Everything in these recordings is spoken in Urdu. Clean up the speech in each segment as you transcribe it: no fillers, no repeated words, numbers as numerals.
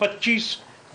25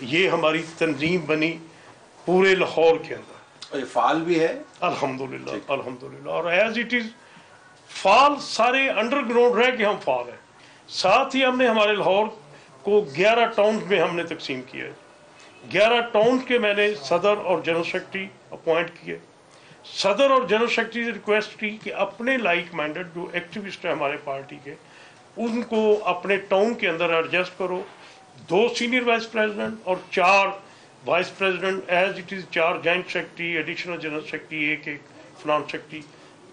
یہ ہماری تنظیم بنی پورے لاہور کے اندر, اور یہ فعال بھی ہے الحمدللہ الحمدللہ, اور ایز اٹ از فعال سارے انڈر گراؤنڈ رہ کے ہم فعال ہیں. ساتھ ہی ہم نے ہمارے لاہور کو 11 ٹاؤنز میں ہم نے تقسیم کیا ہے. 11 ٹاؤنز کے میں نے صدر اور جنرل سیکرٹری اپوائنٹ کیے. صدر اور جنرل سیکرٹری سے ریکویسٹ کی کہ اپنے لائک مائنڈڈ جو ایکٹیوسٹ ہیں ہمارے پارٹی کے, ان کو اپنے ٹاؤن کے اندر ایڈجسٹ کرو. 2 سینئر وائس پریزیڈنٹ اور 4 vice president, as it is 4 joint secretary, additional general secretary, ایک finance secretary,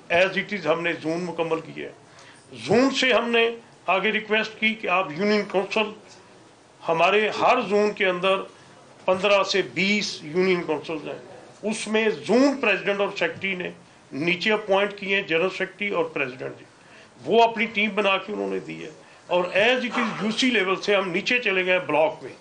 as it is ہم نے زون مکمل کیا ہے. زون سے ہم نے آگے ریکویسٹ کی کہ آپ یونین کونسل, ہمارے ہر زون کے اندر 15 سے 20 یونین کونسلز ہیں, اس میں زون پریزیڈنٹ اور سیکرٹری نے نیچے اپوائنٹ کیے ہیں, جنرل سیکرٹری اور پریزیڈنٹ جی, وہ اپنی ٹیم بنا کے انہوں نے دی ہے. اور ایز اٹ از یو سی لیول سے ہم نیچے چلے گئے بلاک میں.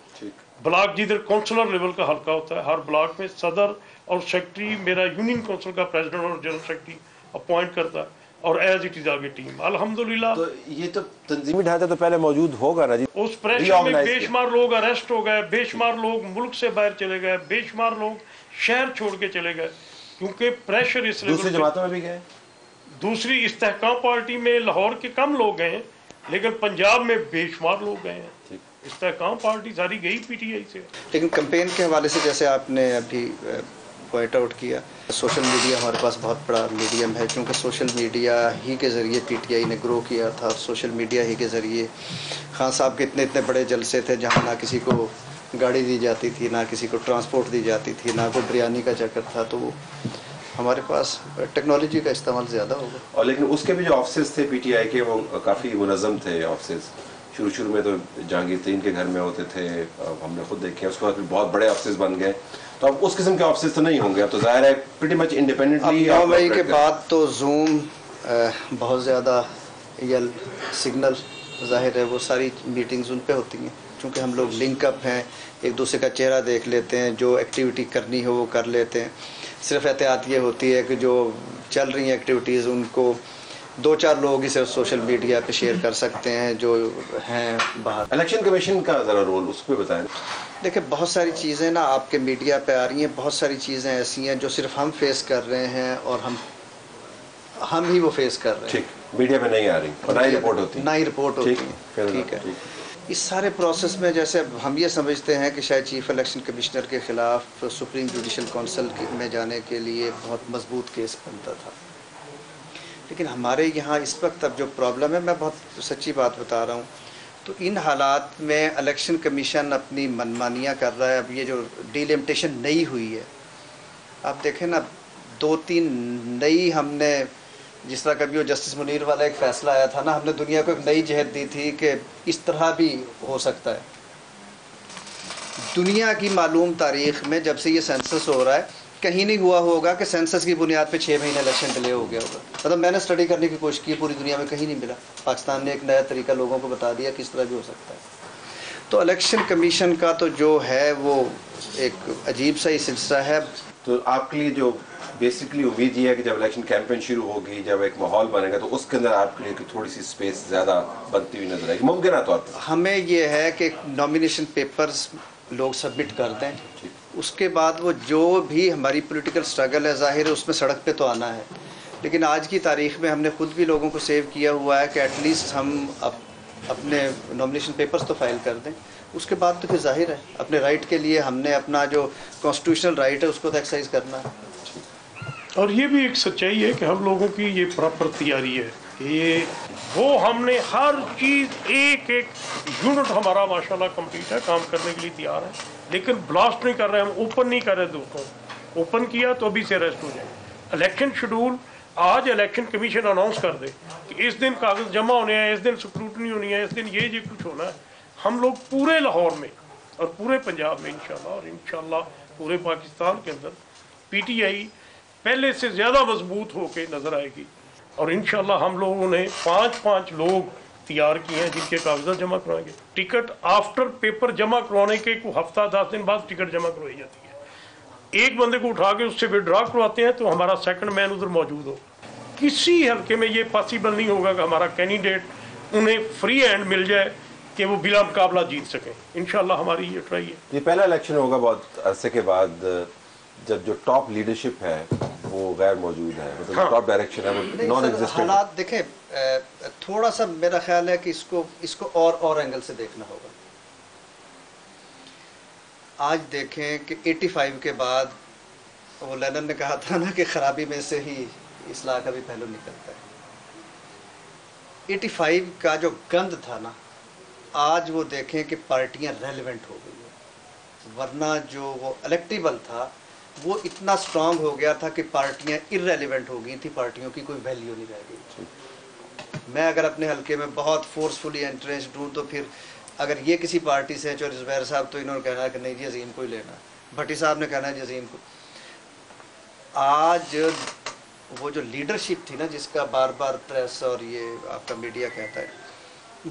بلاک جدھر کونسلر لیول کا حلقہ ہوتا ہے, ہر بلاک میں صدر اور سیکرٹری میرا یونین کونسل کا پریزیڈنٹ اور جنرل سیکرٹری اپوائنٹ کرتا ہے, اور ایز اٹ از آگے ٹیم الحمدللہ. تو یہ تو تنظیمی ڈھانچہ تو پہلے موجود ہوگا نا جی. اس پریشر میں بے شمار لوگ اریسٹ ہو گئے, بے شمار لوگ ملک سے باہر چلے گئے, بے شمار لوگ شہر چھوڑ کے چلے گئے, کیونکہ پریشر اس لیول. دوسری جماعتوں میں بھی گئے, دوسری استحکام پارٹی میں لاہور کے کم لوگ گئے ہیں, لیکن پنجاب میں بے شمار لوگ گئے ہیں. استحکام پارٹی ساری گئی پی ٹی آئی سے. لیکن کمپین کے حوالے سے جیسے آپ نے ابھی پوائنٹ آؤٹ کیا, سوشل میڈیا ہمارے پاس بہت بڑا میڈیم ہے, کیونکہ سوشل میڈیا ہی کے ذریعے پی ٹی آئی نے گرو کیا تھا. سوشل میڈیا ہی کے ذریعے خان صاحب کے اتنے بڑے جلسے تھے جہاں نہ کسی کو گاڑی دی جاتی تھی, نہ کسی کو ٹرانسپورٹ دی جاتی تھی, نہ کوئی بریانی کا چکر تھا. تو ہمارے پاس ٹیکنالوجی کا استعمال زیادہ ہوگا. اور لیکن اس کے بھی جو آفسز تھے پی ٹی آئی کے, وہ کافی منظم تھے آفسز. شروع میں تو جہانگیر ترین کے گھر میں ہوتے تھے, ہم نے خود دیکھے. اس کے بعد بہت بڑے آفسز بن گئے, تو اب اس قسم کے آفسز تو نہیں ہوں گے. اب تو ظاہر ہے پریٹی مچ انڈیپینڈنٹلی. 9 مئی کے بعد تو زوم بہت زیادہ, یا سگنل ظاہر ہے وہ ساری میٹنگز ان پہ ہوتی ہیں, چونکہ ہم لوگ لنک اپ ہیں, ایک دوسرے کا چہرہ دیکھ لیتے ہیں, جو ایکٹیویٹی کرنی ہو وہ کر لیتے ہیں. صرف احتیاط یہ ہوتی ہے کہ جو چل رہی ہیں ایکٹیویٹیز ان کو 2-4 لوگ ہی صرف سوشل میڈیا پہ شیئر کر سکتے ہیں جو ہیں باہر. الیکشن کمیشن کا ذرا رول اس پہ بتائیں. دیکھیں بہت ساری چیزیں نا آپ کے میڈیا پہ آ رہی ہیں, بہت ساری چیزیں ایسی ہیں جو صرف ہم فیس کر رہے ہیں اور ہم ہی وہ فیس کر رہے ہیں. ٹھیک, میڈیا پہ نہیں آ رہی اور نہ ہی رپورٹ ہوتی, نہ ہی رپورٹ ہوتی ہے. ٹھیک ہے. اس سارے پروسیس میں جیسے ہم یہ سمجھتے ہیں کہ شاید چیف الیکشن کمشنر کے خلاف سپریم جوڈیشل کونسل میں جانے کے لیے بہت مضبوط کیس بنتا تھا, لیکن ہمارے یہاں اس وقت اب جو پرابلم ہے, میں بہت سچی بات بتا رہا ہوں, تو ان حالات میں الیکشن کمیشن اپنی منمانیاں کر رہا ہے. اب یہ جو ڈیلیمٹیشن نئی ہوئی ہے, آپ دیکھیں نا 2-3 نئی ہم نے, جس طرح کبھی وہ جسٹس منیر والا ایک فیصلہ آیا تھا نا, ہم نے دنیا کو ایک نئی جہت دی تھی کہ اس طرح بھی ہو سکتا ہے. دنیا کی معلوم تاریخ میں جب سے یہ سینسس ہو رہا ہے, کہیں نہیں ہوا ہوگا کہ سینسس کی بنیاد پہ 6 مہینے الیکشن ڈیلے ہو گیا ہوگا. مطلب میں نے اسٹڈی کرنے کی کوشش کی, پوری دنیا میں کہیں نہیں ملا. پاکستان نے ایک نیا طریقہ لوگوں کو بتا دیا کس طرح بھی ہو سکتا ہے. تو الیکشن کمیشن کا تو جو ہے وہ ایک عجیب سا ہی سلسلہ ہے. تو آپ کے لیے جو بیسکلی امید یہ ہے کہ جب الیکشن کیمپین شروع ہوگی, جب ایک ماحول بنے گا, تو اس کے اندر آپ کے لیے تھوڑی سی اسپیس زیادہ بنتی ہوئی نظر آئے گی ممکنہ طور پر. ہمیں یہ ہے کہ نامینیشن پیپرز لوگ سبمٹ کر دیں, اس کے بعد وہ جو بھی ہماری پولیٹیکل سٹرگل ہے, ظاہر ہے اس میں سڑک پہ تو آنا ہے, لیکن آج کی تاریخ میں ہم نے خود بھی لوگوں کو سیو کیا ہوا ہے کہ ایٹ لیسٹ ہم اپنے نامینیشن پیپرز تو فائل کر دیں. اس کے بعد تو پھر ظاہر ہے اپنے رائٹ کے لیے ہم نے اپنا جو کانسٹیٹیوشنل رائٹ ہے اس کو تو ایکسرسائز کرنا ہے. اور یہ بھی ایک سچائی ہے کہ ہم لوگوں کی یہ پراپر تیاری ہے کہ یہ وہ ہم نے ہر چیز ایک یونٹ ہمارا ماشاءاللہ کمپلیٹ ہے, کام کرنے کے لیے تیار ہے, لیکن بلاسٹ نہیں کر رہے, ہم اوپن نہیں کر رہے. دوستوں اوپن کیا تو ابھی سے ریسٹ ہو جائے. الیکشن شیڈول آج الیکشن کمیشن اناؤنس کر دے کہ اس دن کاغذ جمع ہونے ہیں, اس دن سکروٹنی ہونی ہے, اس دن یہ کچھ ہونا ہے. ہم لوگ پورے لاہور میں اور پورے پنجاب میں انشاءاللہ اور انشاءاللہ پورے پاکستان کے اندر پی ٹی آئی پہلے سے زیادہ مضبوط ہو کے نظر آئے گی. اور انشاءاللہ ہم لوگوں نے 5 لوگ تیار کیے ہیں جن کے کاغذات جمع کروائیں گے. ٹکٹ آفٹر پیپر جمع کروانے کے کوئی ہفتہ 10 دن بعد ٹکٹ جمع کروائی جاتی ہے. ایک بندے کو اٹھا کے اس سے وڈرا کرواتے ہیں تو ہمارا سیکنڈ مین ادھر موجود ہو. کسی حلقے میں یہ پاسبل نہیں ہوگا کہ ہمارا کینڈیڈیٹ انہیں فری ہینڈ مل جائے کہ وہ بلا مقابلہ جیت سکیں. انشاءاللہ ہماری یہ ٹرائی ہے. یہ پہلا الیکشن ہوگا بہت عرصے کے بعد جب جو ٹاپ لیڈرشپ ہے وہ غیر موجود ہے, مطلب ٹاپ ڈائریکشن ہے وہ نان ایگزسٹنٹ. حالات دیکھیں تھوڑا سا میرا خیال ہے کہ اس کو اور اینگل سے دیکھنا ہوگا. آج دیکھیں کہ 85 کے بعد وہ لینن نے کہا تھا نا کہ خرابی میں سے ہی اصلاح کا بھی پہلو نکلتا ہے. 85 کا جو گند تھا نا, آج وہ دیکھیں کہ پارٹیاں ریلیونٹ ہو گئی ہیں, ورنہ جو وہ الیکٹیبل تھا وہ اتنا سٹرانگ ہو گیا تھا کہ پارٹیاں ارریلیونٹ ہو گئی تھی, پارٹیوں کی کوئی ویلیو نہیں رہ گئی. میں اگر اپنے حلقے میں بہت فورسفلی انٹرسٹ ہوں تو پھر اگر یہ کسی پارٹی سے چور زبیر صاحب تو انہوں نے کہنا ہے کہ نہیں جی عظیم کو ہی لینا, بھٹی صاحب نے کہنا ہے جی عظیم کو. آج وہ جو لیڈرشپ تھی نا جس کا بار بار پریس اور یہ آپ کا میڈیا کہتا ہے,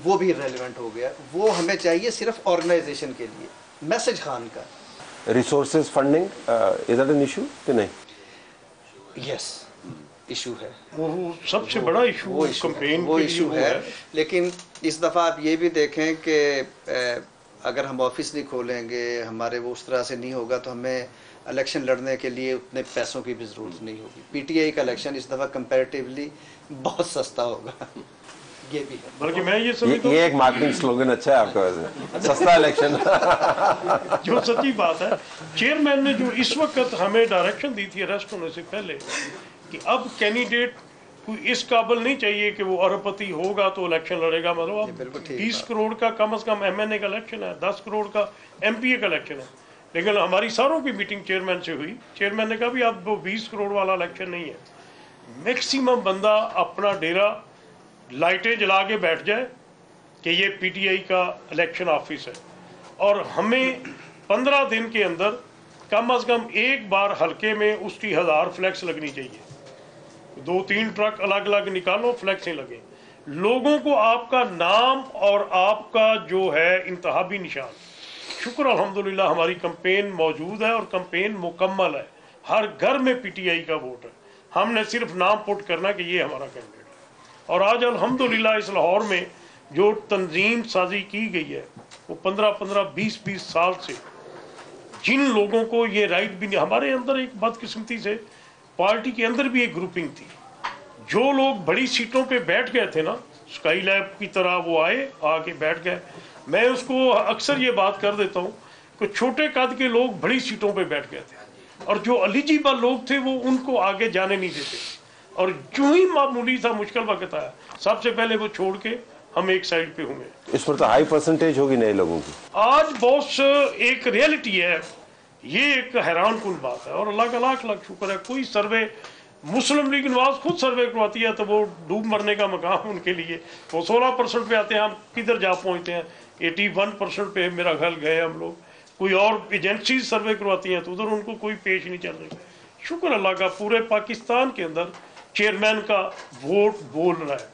وہ بھی ریلیونٹ ہو گیا. وہ ہمیں چاہیے صرف آرگنائزیشن کے لیے میسج خان کا. Resources funding is that an issue کہ نہیں؟ یس ایشو ہے, وہ سب سے بڑا ایشو کمپین وہ ایشو ہے. لیکن اس دفعہ آپ یہ بھی دیکھیں کہ اگر ہم آفس نہیں کھولیں گے, ہمارے وہ اس طرح سے نہیں ہوگا تو ہمیں الیکشن لڑنے کے لیے اتنے پیسوں کی بھی ضرورت نہیں ہوگی. پی ٹی آئی کا الیکشن اس دفعہ کمپیریٹیولی بہت سستا ہوگا. یہ بھی ہے, بلکہ میں یہ سمجھتا ہوں یہ ایک مارکیٹنگ سلوگن اچھا ہے آپ کا ویسے, سستا الیکشن. جو سچی بات ہے, چیئرمین نے جو اس وقت ہمیں ڈائریکشن دی تھی اریسٹ ہونے سے پہلے کہ اب کینڈیڈیٹ کوئی اس قابل نہیں چاہیے کہ وہ ارب پتی ہوگا تو الیکشن لڑے گا. مطلب اب 20 کروڑ کا کم از کم ایم این اے کا الیکشن ہے, 10 کروڑ کا ایم پی اے کا الیکشن ہے. لیکن ہماری ساروں کی میٹنگ چیئرمین سے ہوئی, چیئرمین نے کہا بھی اب وہ 20 کروڑ والا الیکشن نہیں ہے. میکسیمم بندہ اپنا ڈیرا لائٹیں جلا کے بیٹھ جائے کہ یہ پی ٹی آئی کا الیکشن آفس ہے, اور ہمیں 15 دن کے اندر کم از کم ایک بار حلقے میں اس کی 1000 فلیکس لگنی چاہیے. 2-3 ٹرک الگ الگ نکالو, فلیکسیں لگیں. لوگوں کو آپ کا نام اور آپ کا جو ہے انتخابی نشان. شکر الحمدللہ ہماری کمپین موجود ہے اور کمپین مکمل ہے. ہر گھر میں پی ٹی آئی کا ووٹ ہے. ہم نے صرف نام پٹ کرنا کہ یہ ہمارا کینڈیڈیٹ ہے. اور آج الحمدللہ اس لاہور میں جو تنظیم سازی کی گئی ہے وہ 15-20 سال سے, جن لوگوں کو یہ رائٹ بھی نہیں. ہمارے اندر ایک بدقسمتی سے پارٹی کے اندر بھی ایک گروپنگ تھی, جو لوگ بڑی سیٹوں پہ بیٹھ گئے تھے نا, اسکائی لیب کی طرح وہ آ کے بیٹھ گئے. میں اس کو اکثر یہ بات کر دیتا ہوں کہ چھوٹے قد کے لوگ بڑی سیٹوں پہ بیٹھ گئے تھے, اور جو ایلیجیبل لوگ تھے وہ ان کو آگے جانے نہیں دیتے. اور جو ہی معمولی سا مشکل وقت آیا, سب سے پہلے وہ چھوڑ کے ہم ایک سائڈ پہ ہوئے. اس پر تو ہائی پرسنٹیج ہوگی نئے لوگوں کی. آج بہت ایک ریئلٹی ہے, یہ ایک حیران کن بات ہے, اور اللہ کا لاکھ لاکھ شکر ہے. کوئی سروے مسلم لیگ نواز خود سروے کرواتی ہے تو وہ ڈوب مرنے کا مقام ان کے لیے. وہ 16% پہ آتے ہیں, ہم کدھر جا پہنچتے ہیں 81% پہ میرا خیال گئے ہم لوگ. کوئی اور ایجنسیز سروے کرواتی ہیں تو ادھر ان کو کوئی پیش نہیں چل رہی. شکر اللہ کا پورے پاکستان کے اندر چیئرمین کا ووٹ بول رہا ہے.